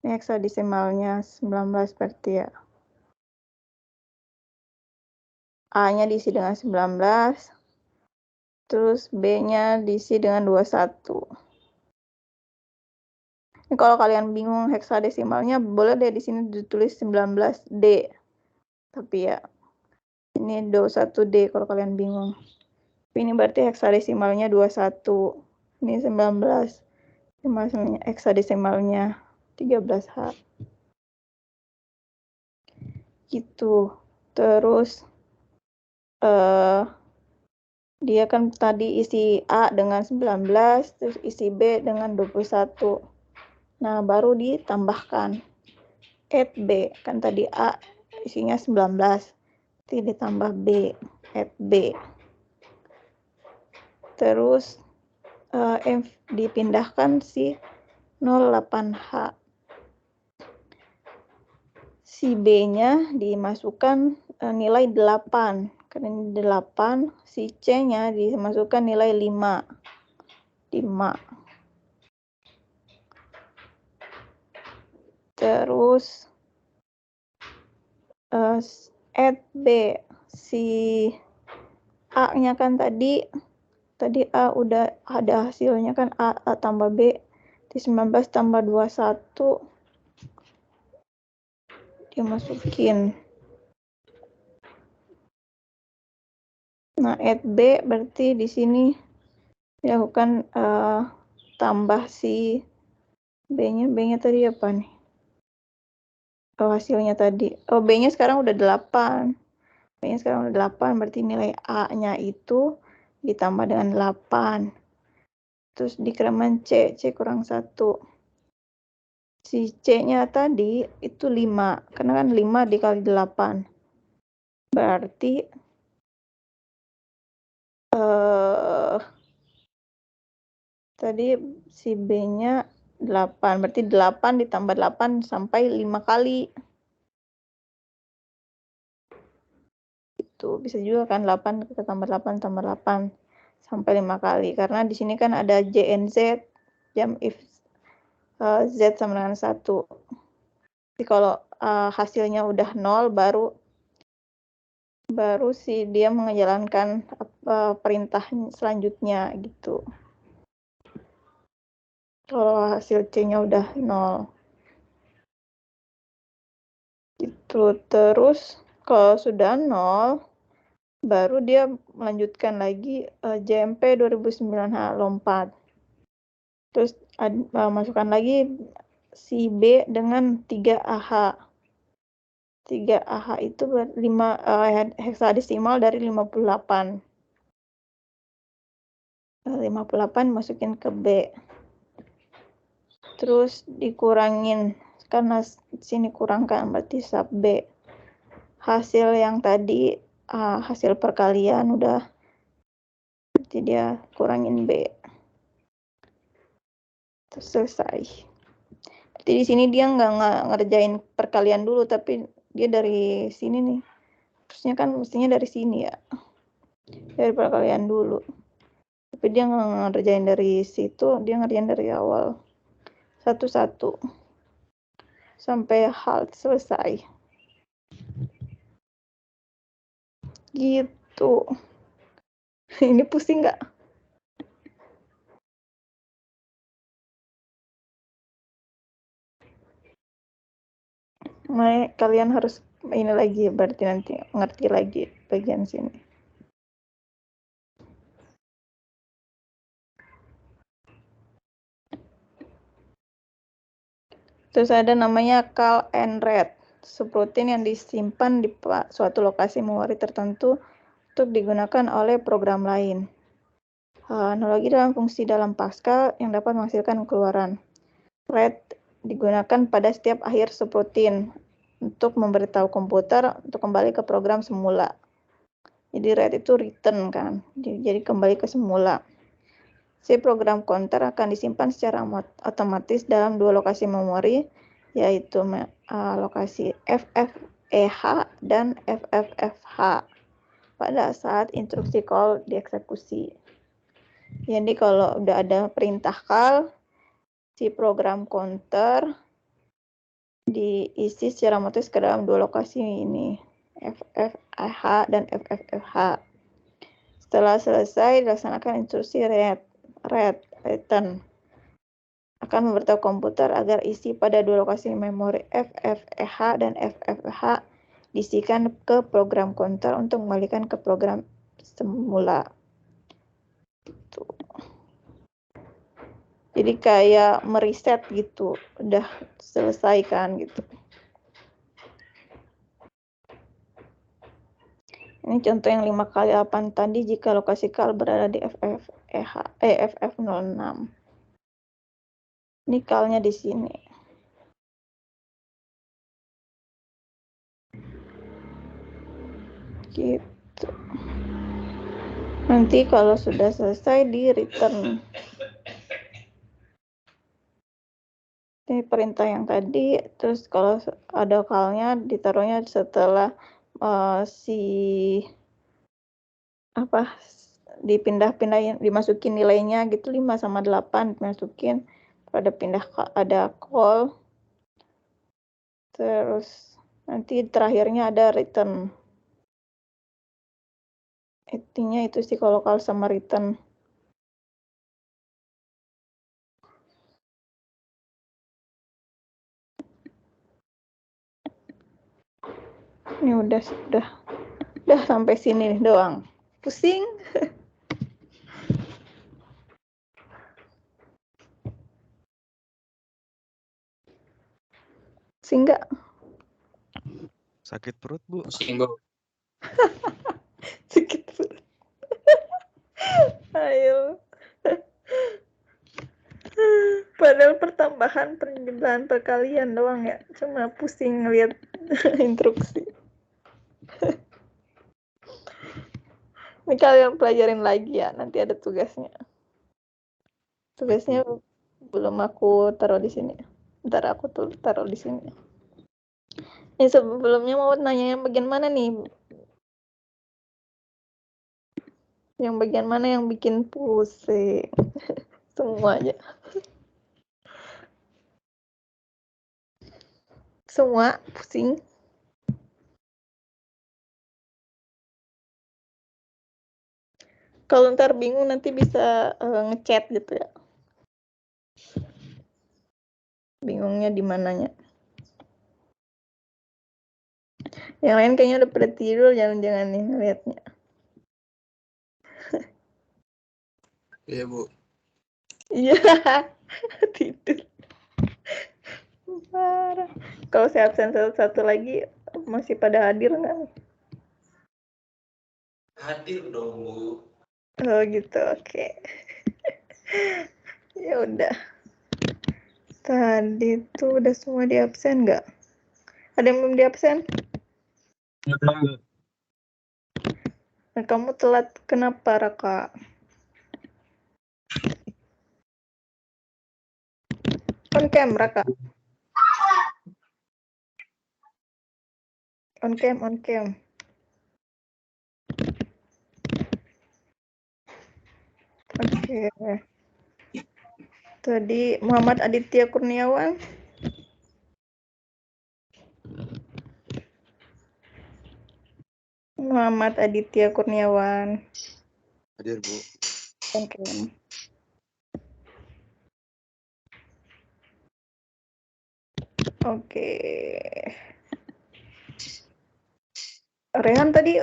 Speaker 1: Ini heksadesimalnya 19 berarti ya. A-nya diisi dengan 19. Terus B-nya diisi dengan 21. Ini kalau kalian bingung heksadesimalnya, boleh deh di sini ditulis 19D. Tapi ya, ini 21D kalau kalian bingung. Tapi ini berarti heksadesimalnya 21. Ini 19. Ini heksadesimalnya 13H. Gitu. Terus dia kan tadi isi A dengan 19, terus isi B dengan 21. Nah, baru ditambahkan add B. Kan tadi A isinya 19. berarti ditambah B, add B. Terus dipindahkan si 08H. Si B-nya dimasukkan nilai 8. Karena ini 8, si C-nya dimasukkan nilai 5. 5. Terus add B, si A-nya kan tadi A udah ada hasilnya kan, A tambah B, di 19 tambah 21 dimasukin. Nah, add B berarti di sini dilakukan tambah si B-nya tadi apa nih? Oh, hasilnya tadi. Oh, B-nya sekarang udah 8. B-nya sekarang udah 8, berarti nilai A-nya itu ditambah dengan 8. Terus dikreman C kurang 1. Si C-nya tadi itu 5, karena kan 5 dikali 8. Berarti tadi si B-nya 8, berarti 8 ditambah 8 sampai 5 kali. Itu bisa juga kan 8 kita tambah 8 sampai 5 kali. Karena di sini kan ada J and Z, jam if Z sama dengan 1. Jadi kalau hasilnya udah 0 baru si dia menjalankan perintah selanjutnya gitu. Kalau hasil C-nya udah 0. Gitu. Terus kalau sudah 0, baru dia melanjutkan lagi JMP 2009H lompat. Terus masukkan lagi si B dengan 3AH. 3AH itu 5 heksadesimal dari 58. 58 masukin ke B. Terus dikurangin, karena sini kurangkan berarti sub B. Hasil yang tadi hasil perkalian udah, berarti dia kurangin B. Terus selesai. Jadi di sini dia nggak ngerjain perkalian dulu, tapi dia dari sini nih. Terusnya kan mestinya dari sini ya. Dari perkalian dulu. Tapi dia nggak ngerjain dari situ, dia ngerjain dari awal. Satu-satu. Sampai halt selesai. Gitu. Ini pusing nggak? Nah, kalian harus ini lagi, berarti nanti ngerti lagi bagian sini. Terus ada namanya cal and read, subroutine yang disimpan di suatu lokasi memori tertentu untuk digunakan oleh program lain. Analogi dalam fungsi dalam Pascal yang dapat menghasilkan keluaran. Read digunakan pada setiap akhir subroutine untuk memberitahu komputer untuk kembali ke program semula. Jadi read itu return kan, jadi kembali ke semula. Si program counter akan disimpan secara otomatis dalam dua lokasi memori, yaitu lokasi FFEH dan FFFH pada saat instruksi call dieksekusi. Jadi kalau udah ada perintah call, si program counter diisi secara otomatis ke dalam dua lokasi ini, FFEH dan FFFH. Setelah selesai dilaksanakan instruksi return akan memberitahu komputer agar isi pada dua lokasi memori FFEH dan FFH diisikan ke program counter untuk mengembalikan ke program semula. Gitu. Jadi kayak mereset gitu, udah selesai kan gitu. Ini contoh yang 5 kali 8 tadi jika lokasi call berada di FF06. Ini call-nya di sini. Gitu. Nanti kalau sudah selesai di return. Ini perintah yang tadi, terus kalau ada call-nya ditaruhnya setelah dipindah-pindahin, dimasukin nilainya gitu 5 sama 8 dimasukin, ada call, terus nanti terakhirnya ada return. Intinya itu sih kalau call sama return. Ini udah sampai sini doang. Pusing. Pusing nggak?
Speaker 3: Sakit perut, Bu.
Speaker 4: Pusing, Bu.
Speaker 1: Sakit perut. Ayo. Padahal pertambahan penjumlahan perkalian doang ya. Cuma pusing ngeliat instruksi. Ini kalian pelajarin lagi ya, nanti ada tugasnya. Tugasnya belum aku taruh di sini. Ntar aku taruh di sini. Ini sebelumnya mau nanya yang bagian mana nih? Yang bagian mana yang bikin pusing? Semua aja. Semua pusing. Kalau ntar bingung nanti bisa ngechat gitu ya. Bingungnya di mananya. Yang lain kayaknya udah pada tidur, jangan-jangan nih ngeliatnya.
Speaker 2: Iya, Bu.
Speaker 1: Iya, tidur. Parah. Kalau saya absen satu lagi, masih pada hadir nggak?
Speaker 4: Hadir dong, Bu.
Speaker 1: Oh gitu, oke. Ya udah. Tadi tuh udah semua di absen nggak? Ada yang belum di absen? Nah, kamu telat kenapa, Raka? On cam, Raka. On cam. Oke. Tadi Muhammad Aditya Kurniawan. Muhammad Aditya Kurniawan.
Speaker 3: Hadir, Bu.
Speaker 1: Oke. Oke. Rehan tadi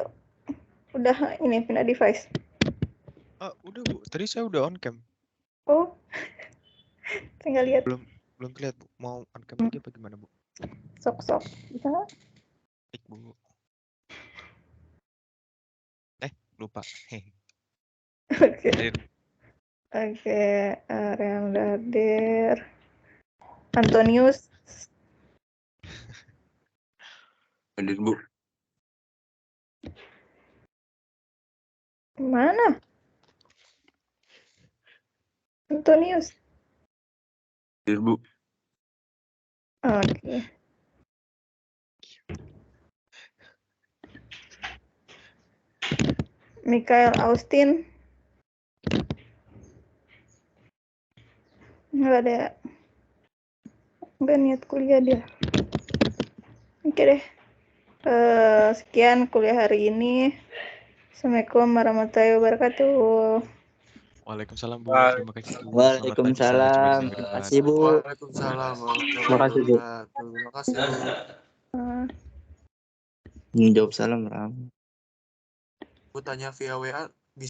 Speaker 1: udah ini pindah device.
Speaker 3: Udah, Bu. Tadi saya udah on cam.
Speaker 1: Oh. Tinggal lihat.
Speaker 3: Belum kelihatan, Bu. Mau on cam lagi apa gimana, Bu?
Speaker 1: Sok. Bisa nggak?
Speaker 3: Bu. Lupa.
Speaker 1: Oke.
Speaker 3: Hadir.
Speaker 1: Oke, Rehan udah hadir. Antonius.
Speaker 4: Hadir, Bu.
Speaker 1: Mana? Antonius.
Speaker 4: Hadir, Bu.
Speaker 1: Oke. Michael Austin. Nggak niat kuliah dia. Oke deh. Sekian kuliah hari ini. Assalamualaikum warahmatullahi wabarakatuh.
Speaker 3: Waalaikumsalam, Bu. Terima kasih, Bu. Selamat pagi, sampai
Speaker 5: Waalaikumsalam.
Speaker 3: jumpa minggu
Speaker 5: Terima
Speaker 3: depan.
Speaker 5: kasih, Bu.
Speaker 2: Waalaikumsalam
Speaker 5: Terima kasih, Bu.
Speaker 2: Terima kasih, Bu.
Speaker 5: Jawab salam, Ram.
Speaker 2: Bu tanya via WA